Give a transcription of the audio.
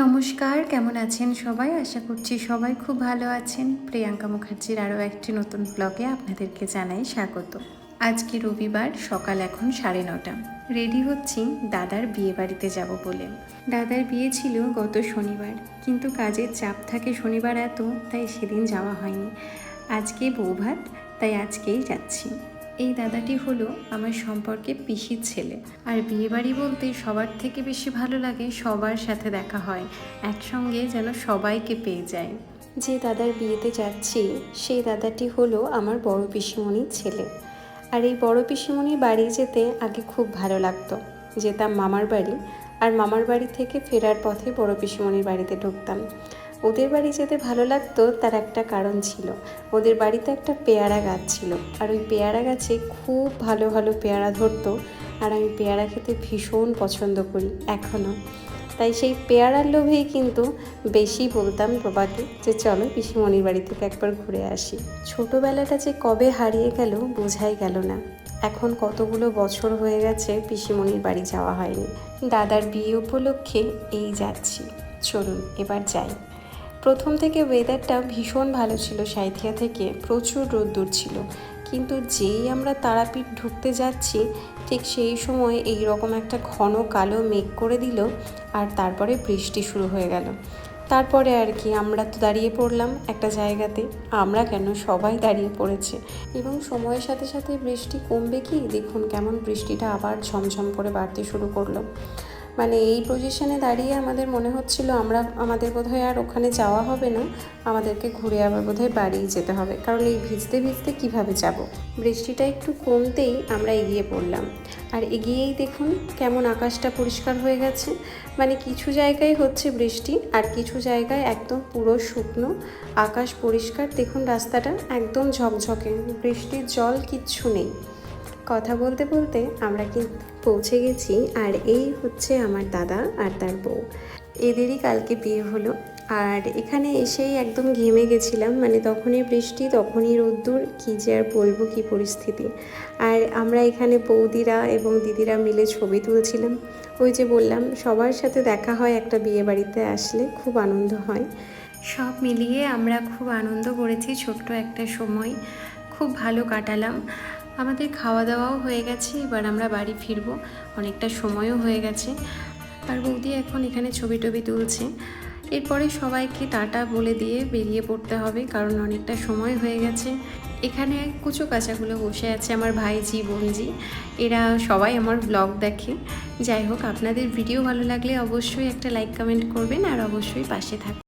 নমস্কার, কেমন আছেন সবাই? আশা করছি সবাই খুব ভালো আছেন। প্রিয়াঙ্কা মুখার্জির আরও একটি নতুন ব্লগে আপনাদেরকে জানাই স্বাগত। আজকে রবিবার, সকাল এখন 9:30। রেডি হচ্ছি দাদার বিয়ে বাড়িতে যাব বলে। দাদার বিয়ে ছিল গত শনিবার, কিন্তু কাজের চাপ থাকে শনিবার এত, তাই সেদিন যাওয়া হয়নি। আজকে বৌভাত, তাই আজকেই যাচ্ছি। এই দাদাটি হলো আমার সম্পর্কে পিসির ছেলে। আর বিয়েবাড়ি বলতে সবার থেকে বেশি ভালো লাগে সবার সাথে দেখা হয়, একসঙ্গে যেন সবাইকে পেয়ে যায়। যে দাদার বিয়েতে যাচ্ছি সেই দাদাটি হলো আমার বড় পিসিমণির ছেলে। আর এই বড় পিসিমণির বাড়ি যেতে আগে খুব ভালো লাগতো। যেতাম মামার বাড়ি, আর মামার বাড়ি থেকে ফেরার পথে বড় পিসিমণির বাড়িতে ঢুকতাম। ওদের বাড়ি যেতে ভালো লাগতো তার একটা কারণ ছিল। ওদের বাড়িতে একটা পেয়ারা গাছ ছিল, আর ওই পেয়ারা গাছে খুব ভালো ভালো পেয়ারা ধরতো। আর আমি পেয়ারা খেতে ভীষণ পছন্দ করি এখনও। তাই সেই পেয়ারার লোভেই কিন্তু বেশি বলতাম বাবাকে যে চলো পিসিমণির বাড়ি থেকে একবার ঘুরে আসি। ছোটোবেলাটা যে কবে হারিয়ে গেল বোঝাই গেল না। এখন কতগুলো বছর হয়ে গেছে পিসিমণির বাড়ি যাওয়া হয়নি। দাদার বিয়ে উপলক্ষে এই যাচ্ছি, চলুন এবার যাই। প্রথম থেকে ওয়েদারটা ভীষণ ভালো ছিল, সাঁইথিয়া থেকে প্রচুর রোদ্দুর ছিল, কিন্তু যেই আমরা তারাপীঠ ঢুকতে যাচ্ছি ঠিক সেই সময় এই রকম একটা ঘন কালো মেঘ করে দিল, আর তারপরে বৃষ্টি শুরু হয়ে গেল। তারপরে আর কি আমরা তো দাঁড়িয়ে পড়লাম একটা জায়গাতে। আমরা কেন, সবাই দাঁড়িয়ে পড়েছে। এবং সময়ের সাথে সাথে বৃষ্টি কমবে কি, দেখুন কেমন বৃষ্টিটা আবার ঝমঝম করে বাড়তে শুরু করলো। মানে এই পজিশনে দাঁড়িয়ে আমাদের মনে হচ্ছিল আমাদের বোধহয় আর ওখানে যাওয়া হবে না, আমাদেরকে ঘুরে আবার বোধহয় বাড়িই যেতে হবে, কারণ এই ভিজতে ভিজতে কীভাবে যাব। বৃষ্টিটা একটু কমতেই আমরা এগিয়ে পড়লাম, আর এগিয়েই দেখুন কেমন আকাশটা পরিষ্কার হয়ে গেছে। মানে কিছু জায়গায় হচ্ছে বৃষ্টি, আর কিছু জায়গায় একদম পুরো শুকনো, আকাশ পরিষ্কার। দেখুন রাস্তাটা একদম ঝকঝকে, বৃষ্টির জল কিচ্ছু নেই। কথা বলতে বলতে আমরা কি পৌঁছে গেছি। আর এই হচ্ছে আমার দাদা আর তার বউ। এদেরই কালকে বিয়ে হলো। আর এখানে এসেই একদম ঘেমে গেছিলাম, মানে তখনই বৃষ্টি তখনই রোদ্দুর, কী যে আর বলবো কী পরিস্থিতি। আর আমরা এখানে বৌদিরা এবং দিদিরা মিলে ছবি তুলছিলাম। ওই যে বললাম সবার সাথে দেখা হয় একটা বিয়ে বাড়িতে আসলে, খুব আনন্দ হয়। সব মিলিয়ে আমরা খুব আনন্দ করেছি, ছোট্ট একটা সময় খুব ভালো কাটালাম। আমাদের খাওয়া দাওয়াও হয়ে গেছে, এবার আমরা বাড়ি ফিরবো, অনেকটা সময়ও হয়ে গেছে। আর বৌদি এখন এখানে ছবি টবি তুলছে। এরপরে সবাইকে টাটা বলে দিয়ে বেরিয়ে পড়তে হবে, কারণ অনেকটা সময় হয়ে গেছে। এখানে কুচো কাচাগুলো বসে আছে আমার ভাইজি বোনজি, এরা সবাই আমার ব্লগ দেখে। যাই হোক, আপনাদের ভিডিও ভালো লাগলে অবশ্যই একটা লাইক কমেন্ট করবেন, আর অবশ্যই পাশে থাকবেন।